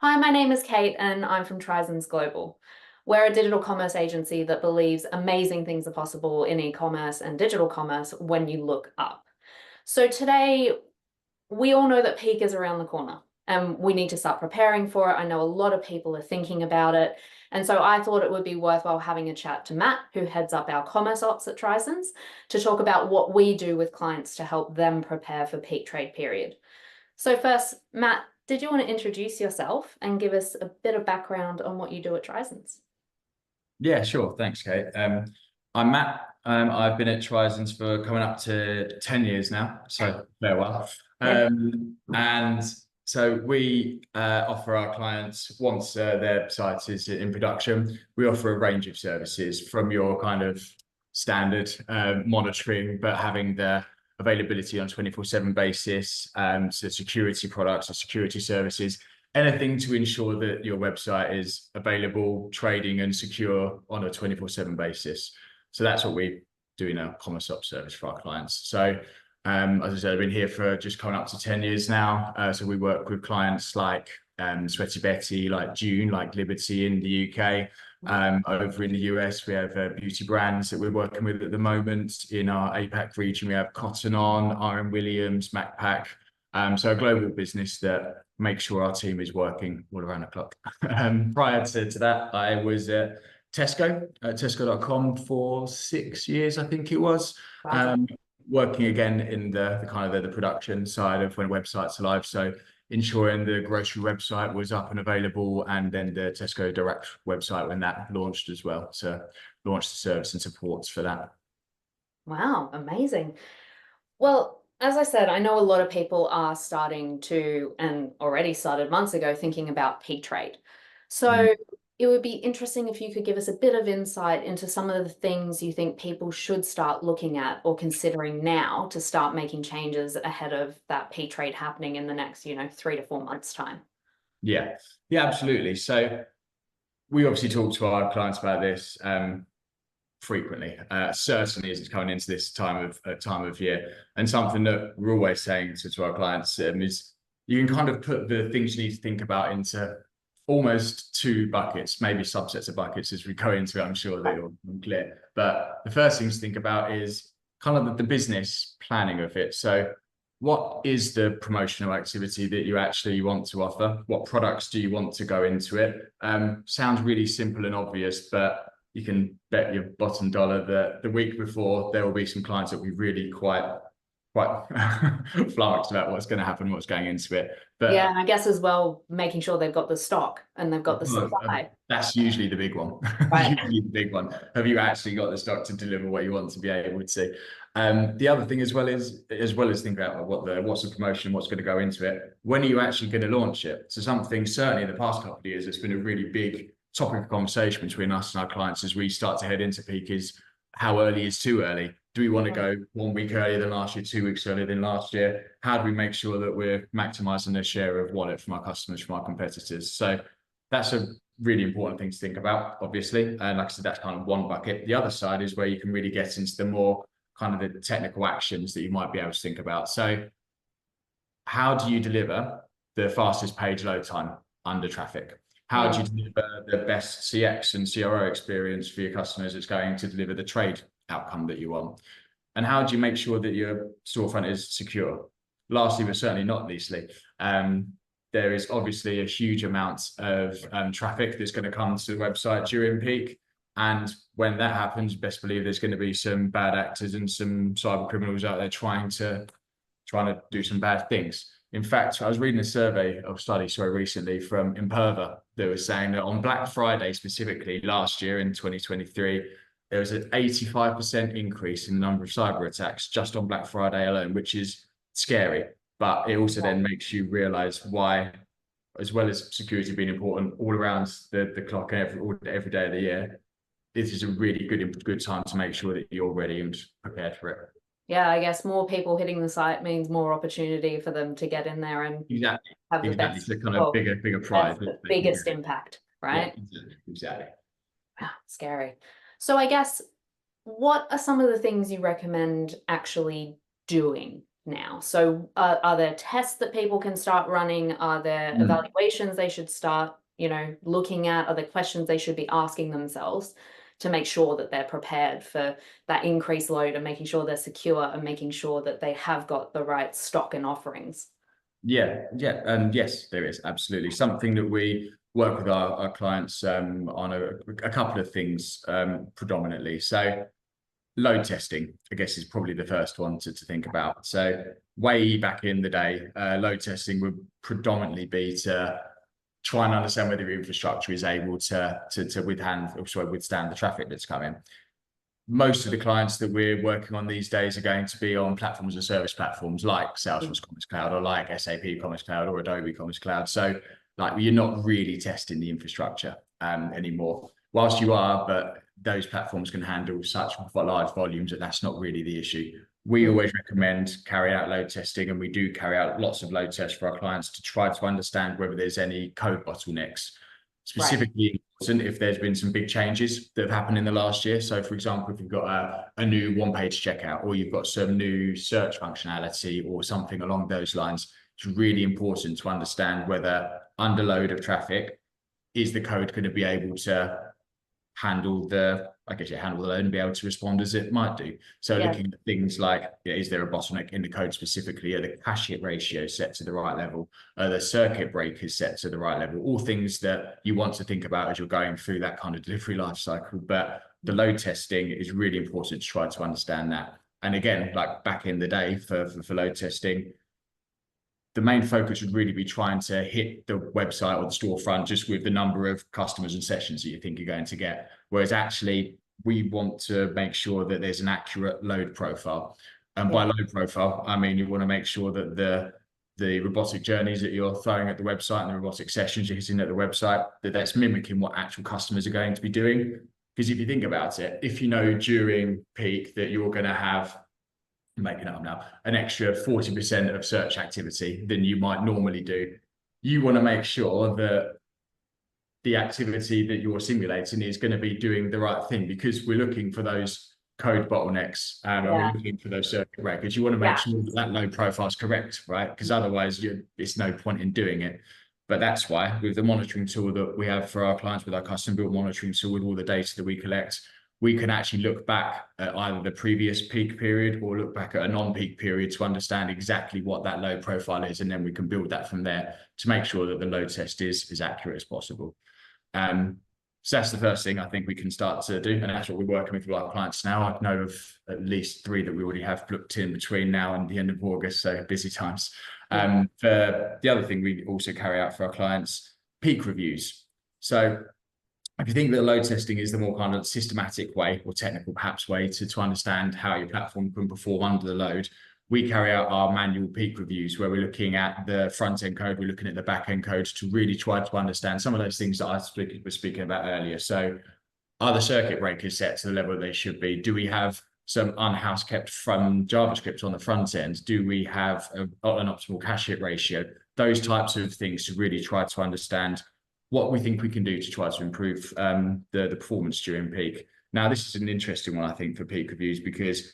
Hi, my name is Kate and I'm from Trizons Global. We're a digital commerce agency that believes amazing things are possible in e-commerce and digital commerce when you look up. So today, we all know that peak is around the corner and we need to start preparing for it. I know a lot of people are thinking about it. And so I thought it would be worthwhile having a chat to Matt, who heads up our commerce ops at Trizons, to talk about what we do with clients to help them prepare for peak trade period. So first, Matt, did you want to introduce yourself and give us a bit of background on what you do at Trizons? Yeah, sure. Thanks, Kate. I'm Matt. I've been at Trizons for coming up to 10 years now, so very well. Yeah. And so we offer our clients, once their site is in production, we offer a range of services from your kind of standard monitoring, but having the availability on 24/7 basis, so security products or security services, anything to ensure that your website is available, trading and secure on a 24/7 basis. So that's what we do in our commerce ops service for our clients. So as I said, I've been here for just coming up to 10 years now. So we work with clients like Sweaty Betty, like June, like Liberty in the UK. Over in the US, we have beauty brands that we're working with at the moment. In our APAC region, we have Cotton On, RM Williams, MacPac. So a global business that makes sure our team is working all around the clock. Prior to that, I was at Tesco, at tesco.com for 6 years, I think it was. Working again in the kind of the production side of when websites are live. So ensuring the grocery website was up and available, and then the Tesco Direct website when that launched as well, to launch the service and supports for that. Wow, amazing. Well, as I said, I know a lot of people are starting to, and already started months ago, thinking about peak trade. So it would be interesting if you could give us a bit of insight into some of the things you think people should start looking at or considering now to start making changes ahead of that peak trade happening in the next, 3 to 4 months' time. Yeah, absolutely. So we obviously talk to our clients about this frequently, certainly as it's coming into this time of year. And something that we're always saying to our clients is you can kind of put the things you need to think about into almost two buckets, maybe subsets of buckets as we go into it. I'm sure they're all clear. But the first thing to think about is kind of the business planning of it. So what is the promotional activity that you actually want to offer? What products do you want to go into it? Sounds really simple and obvious, but you can bet your bottom dollar that the week before there will be some clients that will be really quite flummoxed about what's going to happen, what's going into it. But yeah, and I guess as well, making sure they've got the stock and they've got the supply. That's usually the big one. Right. Usually the big one. Have you actually got the stock to deliver what you want to be able to? The other thing as well is think about what's the promotion, what's going to go into it. When are you actually going to launch it? So something certainly in the past couple of years, it's been a really big topic of conversation between us and our clients as we start to head into peak is how early is too early? Do we want to go 1 week earlier than last year, 2 weeks earlier than last year? How do we make sure that we're maximizing the share of wallet from our customers, from our competitors? So that's a really important thing to think about, obviously. And like I said, that's kind of one bucket. The other side is where you can really get into the more kind of the technical actions that you might be able to think about. So how do you deliver the fastest page load time under traffic? How do you deliver the best CX and CRO experience for your customers that's going to deliver the trade outcome that you want? And how do you make sure that your storefront is secure? Lastly, but certainly not leastly, there is obviously a huge amount of traffic that's going to come to the website during peak. And when that happens, best believe there's going to be some bad actors and some cyber criminals out there trying to do some bad things. In fact, I was reading a study recently from Imperva that was saying that on Black Friday specifically last year in 2023, there was an 85% increase in the number of cyber attacks just on Black Friday alone, which is scary. But it also then makes you realize why, as well as security being important all around the clock every day of the year, this is a really good time to make sure that you're ready and prepared for it. Yeah, I guess more people hitting the site means more opportunity for them to get in there and have the best, the kind of bigger prize, the biggest impact, right? Yeah, exactly. Wow, scary. So I guess, what are some of the things you recommend actually doing now? So are there tests that people can start running? Are there evaluations they should start, looking at? Are there questions they should be asking themselves to make sure that they're prepared for that increased load, and making sure they're secure, and making sure that they have got the right stock and offerings? Yeah, and yes, there is absolutely something that we work with our clients on a couple of things predominantly. So load testing, I guess, is probably the first one to think about. So way back in the day, load testing would predominantly be to try and understand whether your infrastructure is able to withstand the traffic that's coming. Most of the clients that we're working on these days are going to be on platforms and service platforms like Salesforce Commerce Cloud, or like SAP Commerce Cloud, or Adobe Commerce Cloud. So like, you're not really testing the infrastructure anymore. Whilst you are, but those platforms can handle such large volumes that that's not really the issue. We always recommend carry out load testing, and we do carry out lots of load tests for our clients to try to understand whether there's any code bottlenecks. Specifically, if there's been some big changes that have happened in the last year. So, for example, if you've got a new one-page checkout, or you've got some new search functionality or something along those lines, it's really important to understand whether under load of traffic, is the code going to be able to handle the load and be able to respond as it might do. So looking at things like, is there a bottleneck in the code specifically? Are the cache hit ratios set to the right level? Are the circuit breakers set to the right level? All things that you want to think about as you're going through that kind of delivery life cycle. But the load testing is really important to try to understand that. And again, like back in the day for load testing, the main focus would really be trying to hit the website or the storefront just with the number of customers and sessions that you think you're going to get. Whereas actually, we want to make sure that there's an accurate load profile. And by load profile, I mean, you want to make sure that the robotic journeys that you're throwing at the website and the robotic sessions you're hitting at the website, that's mimicking what actual customers are going to be doing. Because if you think about it, if you know during peak that you're going to have, making it up now, an extra 40% of search activity than you might normally do, you want to make sure that the activity that you're simulating is going to be doing the right thing, because we're looking for those code bottlenecks and we're looking for those circuit breakers. You want to make sure that that load profile is correct, right? Because otherwise it's no point in doing it. But that's why with the monitoring tool that we have for our clients, with our custom built monitoring tool, with all the data that we collect, we can actually look back at either the previous peak period or look back at a non-peak period to understand exactly what that load profile is. And then we can build that from there to make sure that the load test is as accurate as possible. So that's the first thing I think we can start to do. And that's what we're working with our clients now. I know of at least 3 that we already have booked in between now and the end of August. So busy times. For the other thing we also carry out for our clients, peak reviews. So if you think that load testing is the more kind of systematic way, or technical perhaps way, to understand how your platform can perform under the load, we carry out our manual peak reviews, where we're looking at the front end code, we're looking at the back end code to really try to understand some of those things that I was speaking about earlier. So are the circuit breakers set to the level they should be? Do we have some unhouse kept from JavaScript on the front end? Do we have an optimal cache hit ratio? Those types of things to really try to understand what we think we can do to try to improve the performance during peak. Now, this is an interesting one, I think, for peak reviews, because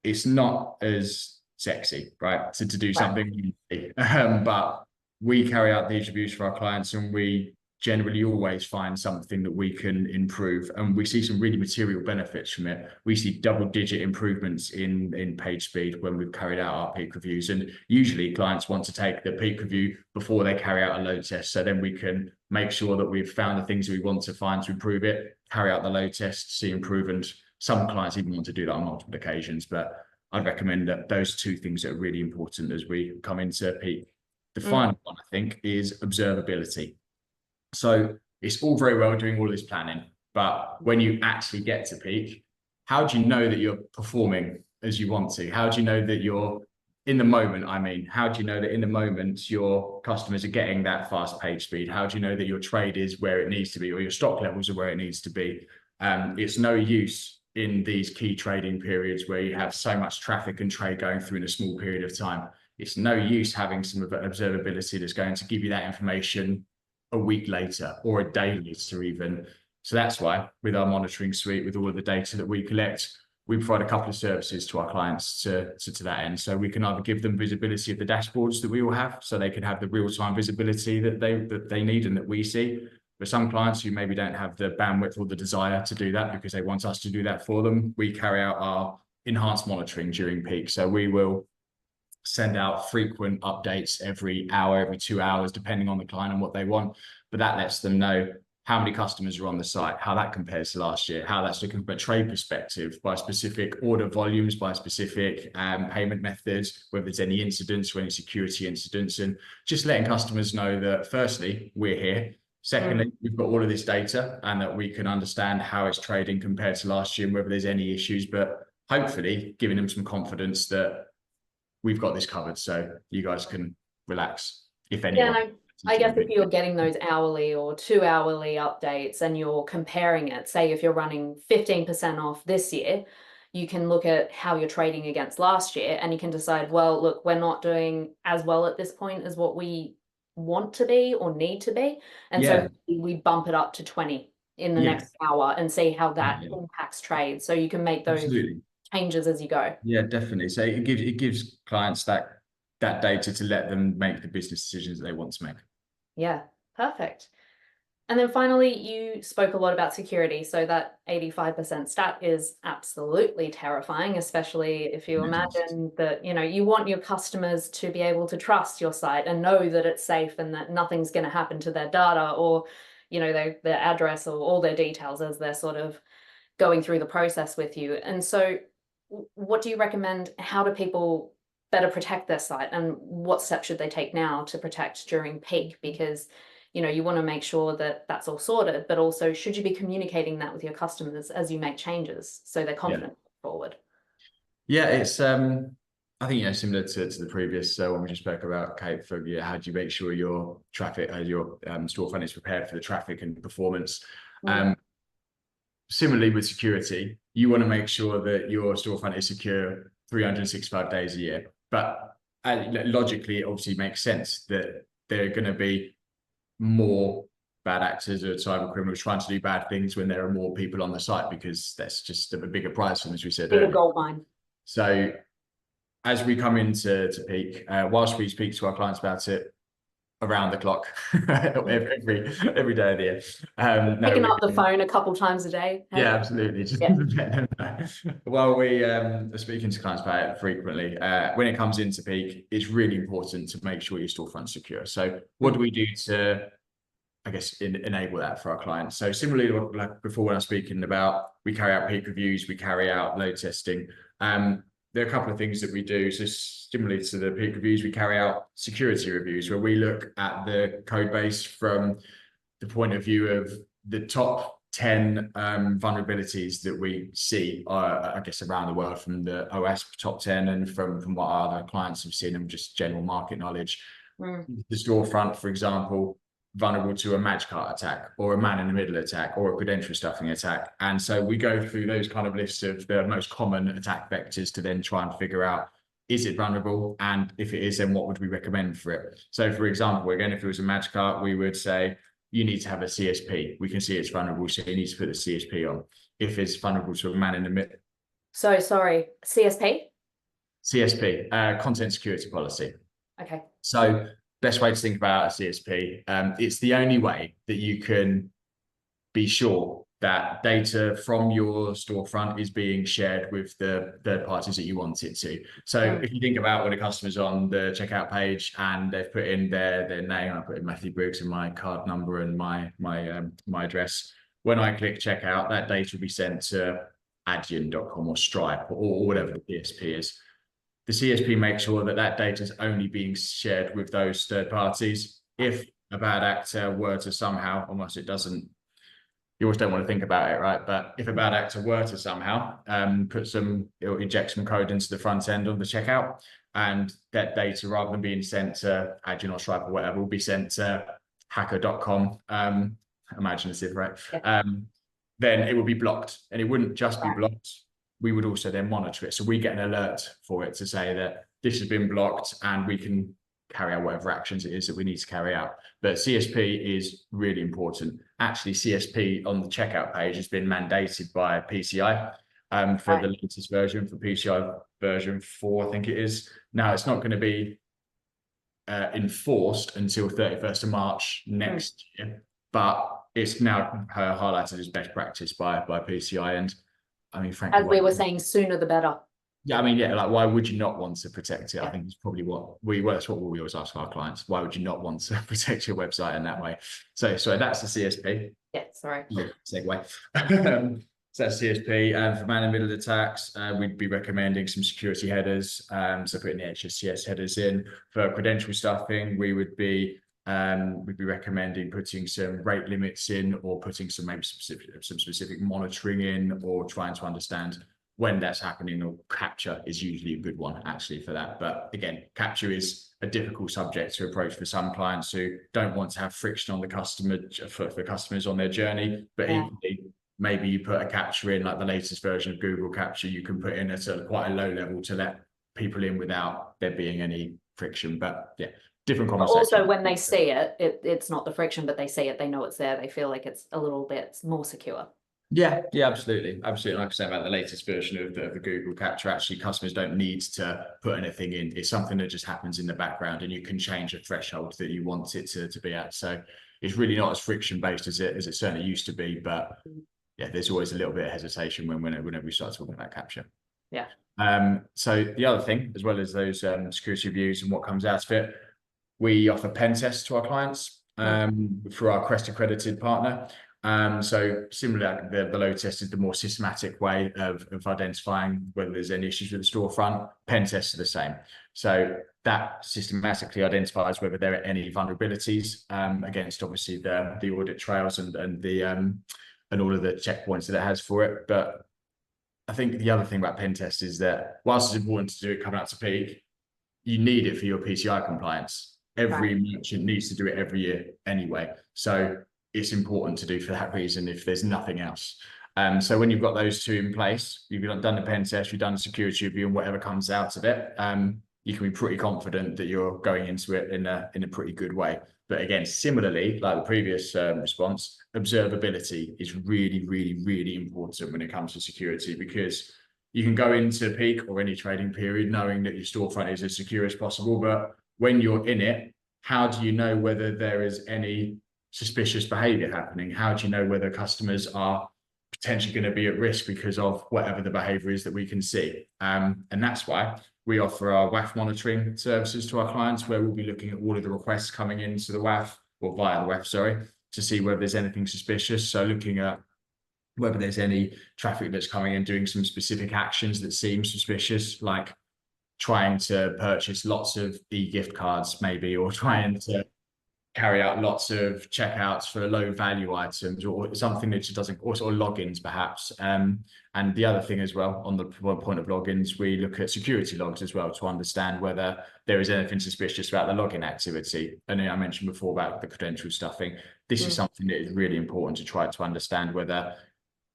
it's not as sexy, right, to do something, but we carry out these reviews for our clients, and we generally always find something that we can improve, and we see some really material benefits from it. We see double-digit improvements in page speed when we've carried out our peak reviews, and usually clients want to take the peak review before they carry out a load test, so then we can make sure that we've found the things we want to find to improve it, carry out the load test, see improvement. Some clients even want to do that on multiple occasions, but I'd recommend that those 2 things are really important as we come into peak. The final one, I think, is observability. So it's all very well doing all this planning, but when you actually get to peak, how do you know that you're performing as you want to? How do you know that you're in the moment? I mean, how do you know that in the moment your customers are getting that fast page speed? How do you know that your trade is where it needs to be, or your stock levels are where it needs to be? It's no use in these key trading periods where you have so much traffic and trade going through in a small period of time. It's no use having some observability that's going to give you that information a week later or a day later even. So that's why with our monitoring suite, with all of the data that we collect, we provide a couple of services to our clients to that end. So we can either give them visibility of the dashboards that we all have, so they can have the real-time visibility that they need and that we see. For some clients who maybe don't have the bandwidth or the desire to do that because they want us to do that for them, we carry out our enhanced monitoring during peak. So we will send out frequent updates every hour, every 2 hours, depending on the client and what they want. But that lets them know how many customers are on the site, how that compares to last year, how that's looking from a trade perspective, by specific order volumes, by specific payment methods, whether there's any incidents or any security incidents, and just letting customers know that firstly, we're here. Secondly, we've got all of this data and that we can understand how it's trading compared to last year and whether there's any issues, but hopefully giving them some confidence that we've got this covered, so you guys can relax if anyone. Yeah, and I guess if you're getting those hourly or 2-hourly updates and you're comparing it, say if you're running 15% off this year, you can look at how you're trading against last year and you can decide, well, look, we're not doing as well at this point as what we want to be or need to be. And so we bump it up to 20 in the next hour and see how that impacts trade. So you can make those changes as you go. Yeah, definitely. So it gives clients that data to let them make the business decisions that they want to make. Yeah, perfect. And then finally, you spoke a lot about security. So that 85% stat is absolutely terrifying, especially if you imagine that, you want your customers to be able to trust your site and know that it's safe and that nothing's going to happen to their data or, their address or all their details as they're sort of going through the process with you. And so what do you recommend? How do people better protect their site, and what steps should they take now to protect during peak? Because you want to make sure that that's all sorted, but also should you be communicating that with your customers as you make changes so they're confident forward? Yeah, it's I think similar to the previous one we just spoke about, Kate, for how do you make sure your traffic, your storefront is prepared for the traffic and performance. Similarly with security, you want to make sure that your storefront is secure 365 days a year. But logically, it obviously makes sense that there are going to be more bad actors or cyber criminals trying to do bad things when there are more people on the site, because that's just a bigger prize for them, as we said earlier. Gold mine. So as we come into peak, whilst we speak to our clients about it around the clock, every day of the year. Picking up the phone a couple times a day. Yeah, absolutely. While we are speaking to clients about it frequently, when it comes into peak, it's really important to make sure your storefront's secure. So what do we do to, I guess, enable that for our clients? So similarly to like before when I was speaking about, we carry out peak reviews, we carry out load testing. There are a couple of things that we do. So similarly to the peak reviews, we carry out security reviews where we look at the code base from the point of view of the top 10 vulnerabilities that we see, I guess, around the world, from the OS top 10 and from what our other clients have seen, and just general market knowledge. The storefront, for example, vulnerable to a match cart attack or a man-in-the-middle attack or a credential stuffing attack. And so we go through those kind of lists of the most common attack vectors to then try and figure out, is it vulnerable? And if it is, then what would we recommend for it? So for example, again, if it was a match cart, we would say, you need to have a CSP. We can see it's vulnerable, so you need to put the CSP on. If it's vulnerable to a man-in-the-middle. So sorry, CSP? CSP, content security policy. Okay. So best way to think about a CSP, it's the only way that you can be sure that data from your storefront is being shared with the third parties that you want it to. So if you think about when a customer's on the checkout page and they've put in their name, I put in Matthew Briggs and my card number and my address. When I click checkout, that data will be sent to Adyen.com or Stripe or whatever the CSP is. The CSP makes sure that that data is only being shared with those third parties. If a bad actor were to somehow, almost it doesn't, you always don't want to think about it, right? But if a bad actor were to somehow it'll inject some code into the front end of the checkout, and that data, rather than being sent to Adyen or Stripe or whatever, will be sent to hacker.com, imaginative, right? Yeah. Then it will be blocked, and it wouldn't just be blocked. We would also then monitor it. So we get an alert for it to say that this has been blocked, and we can carry out whatever actions it is that we need to carry out. But CSP is really important. Actually, CSP on the checkout page has been mandated by PCI. for the latest version, for PCI version 4, I think it is. Now, it's not going to be enforced until 31st of March next year, but it's now highlighted as best practice by PCI. And I mean, frankly, as we were saying, sooner the better. Yeah, I mean, yeah, like why would you not want to protect it? I think it's probably that's what we always ask our clients. Why would you not want to protect your website in that way? So that's the CSP. Yeah, sorry. Segue. So that's CSP. And for man-in-the-middle attacks, we'd be recommending some security headers. So putting the HSCS headers in. For credential stuffing, we'd be recommending putting some rate limits in, or putting some specific monitoring in, or trying to understand when that's happening. Or capture is usually a good one actually for that. But again, capture is a difficult subject to approach for some clients who don't want to have friction on the customer for customers on their journey. But equally, maybe you put a capture in, like the latest version of Google Capture, you can put in at quite a low level to let people in without there being any friction. But yeah, different conversation. But also when they see it, it's not the friction, but they see it, they know it's there, they feel like it's a little bit more secure. Yeah, absolutely. Like I said about the latest version of the Google Capture, actually customers don't need to put anything in. It's something that just happens in the background, and you can change a threshold that you want it to be at. So it's really not as friction based as it certainly used to be. But yeah, there's always a little bit of hesitation whenever we start talking about capture. Yeah. So the other thing, as well as those security reviews and what comes out of it, we offer pen tests to our clients through our Crest accredited partner. So similar, the below test is the more systematic way of identifying whether there's any issues with the storefront. Pen tests are the same. So that systematically identifies whether there are any vulnerabilities against obviously the audit trails and the and all of the checkpoints that it has for it. But I think the other thing about pen tests is that whilst it's important to do it coming up to peak, you need it for your PCI compliance. Every merchant needs to do it every year anyway. So it's important to do for that reason if there's nothing else. So when you've got those two in place, you've done the pen test, you've done the security review, and whatever comes out of it, you can be pretty confident that you're going into it in a pretty good way. But again, similarly, like the previous response, observability is really, really, really important when it comes to security, because you can go into peak or any trading period knowing that your storefront is as secure as possible. But when you're in it, how do you know whether there is any suspicious behavior happening? How do you know whether customers are potentially going to be at risk because of whatever the behavior is that we can see? And that's why we offer our WAF monitoring services to our clients, where we'll be looking at all of the requests coming into the WAF, or via the WAF, sorry, to see whether there's anything suspicious. So looking at whether there's any traffic that's coming in doing some specific actions that seem suspicious, like trying to purchase lots of e-gift cards maybe, or trying to carry out lots of checkouts for low value items, or something that just doesn't, or sort of logins perhaps. And the other thing as well, on the point of logins, we look at security logs as well to understand whether there is anything suspicious about the login activity. And I mentioned before about the credential stuffing. This is something that is really important to try to understand whether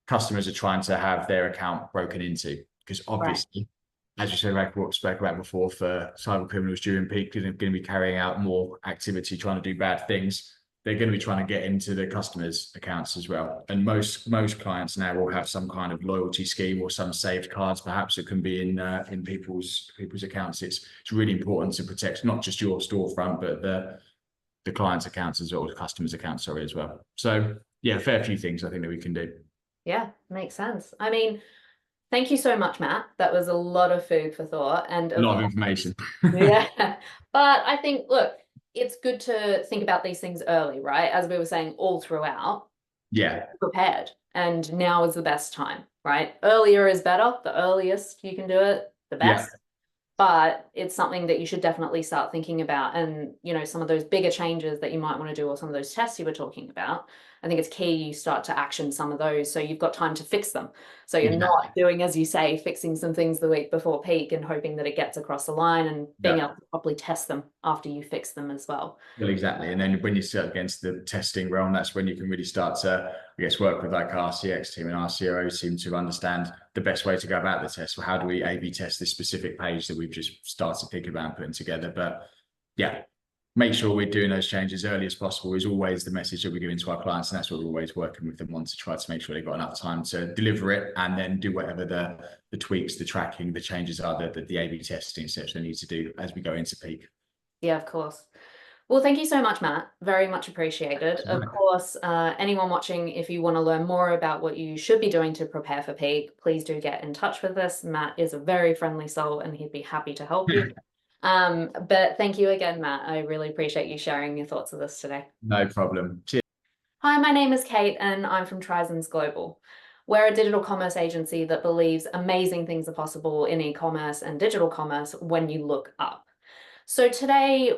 customers are trying to have their account broken into, because obviously, as you spoke about before, for cyber criminals during peak, they're going to be carrying out more activity, trying to do bad things. They're going to be trying to get into the customers' accounts as well. And most clients now will have some kind of loyalty scheme or some saved cards, perhaps, that can be in people's accounts. It's really important to protect not just your storefront, but the client's accounts as well, the customers' accounts, sorry, as well. So yeah, a fair few things I think that we can do. Yeah, makes sense. I mean, thank you so much, Matt. That was a lot of food for thought and a lot of information. Yeah, but I think, look, it's good to think about these things early, right? As we were saying all throughout. Yeah. Prepared. And now is the best time, right? Earlier is better. The earliest you can do it, the best. But it's something that you should definitely start thinking about. And, you know, some of those bigger changes that you might want to do, or some of those tests you were talking about, I think it's key you start to action some of those so you've got time to fix them. So you're not doing, as you say, fixing some things the week before peak and hoping that it gets across the line, and being able to properly test them after you fix them as well. Well, exactly. And then when you start against the testing realm, that's when you can really start to, I guess, work with like our CX team and our CRO team to understand the best way to go about the test. Well, how do we A/B test this specific page that we've just started thinking about and putting together? But yeah, make sure we're doing those changes as early as possible is always the message that we're giving to our clients. And that's what we're always working with them on, to try to make sure they've got enough time to deliver it and then do whatever the tweaks, the tracking, the changes are that the A/B testing steps they need to do as we go into peak. Yeah, of course. Well, thank you so much, Matt. Very much appreciated. Of course, anyone watching, if you want to learn more about what you should be doing to prepare for peak, please do get in touch with us. Matt is a very friendly soul and he'd be happy to help you. But thank you again, Matt. I really appreciate you sharing your thoughts of this today. No problem. Cheers. Hi, my name is Kate and I'm from Trizens Global. We're a digital commerce agency that believes amazing things are possible in e-commerce and digital commerce when you look up. So today,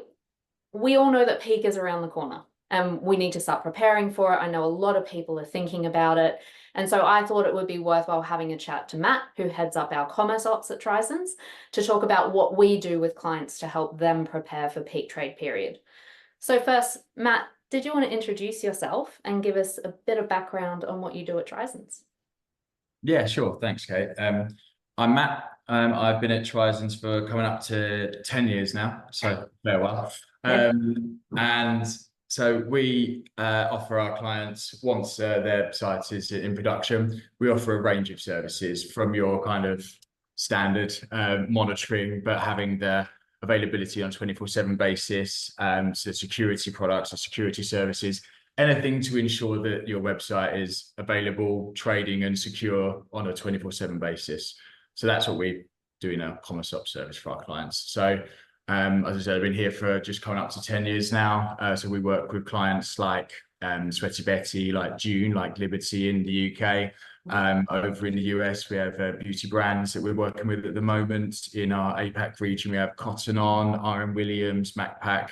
we all know that peak is around the corner and we need to start preparing for it. I know a lot of people are thinking about it. And so I thought it would be worthwhile having a chat to Matt, who heads up our commerce ops at Trizens, to talk about what we do with clients to help them prepare for peak trade period. So first, Matt, did you want to introduce yourself and give us a bit of background on what you do at Trizens? Yeah, sure. Thanks, Kate. I'm Matt. I've been at Trizens for coming up to 10 years now, so very well. And so we offer our clients, once their site is in production, we offer a range of services from your kind of standard monitoring, but having the availability on 24/7 basis, so security products or security services, anything to ensure that your website is available, trading and secure on a 24/7 basis. So that's what we do in our commerce ops service for our clients. So as I said, I've been here for just coming up to 10 years now. So we work with clients like Sweaty Betty, like June, like Liberty in the UK. Over in the US, we have beauty brands that we're working with at the moment. In our APAC region, we have Cotton On, Iron Williams, MacPac.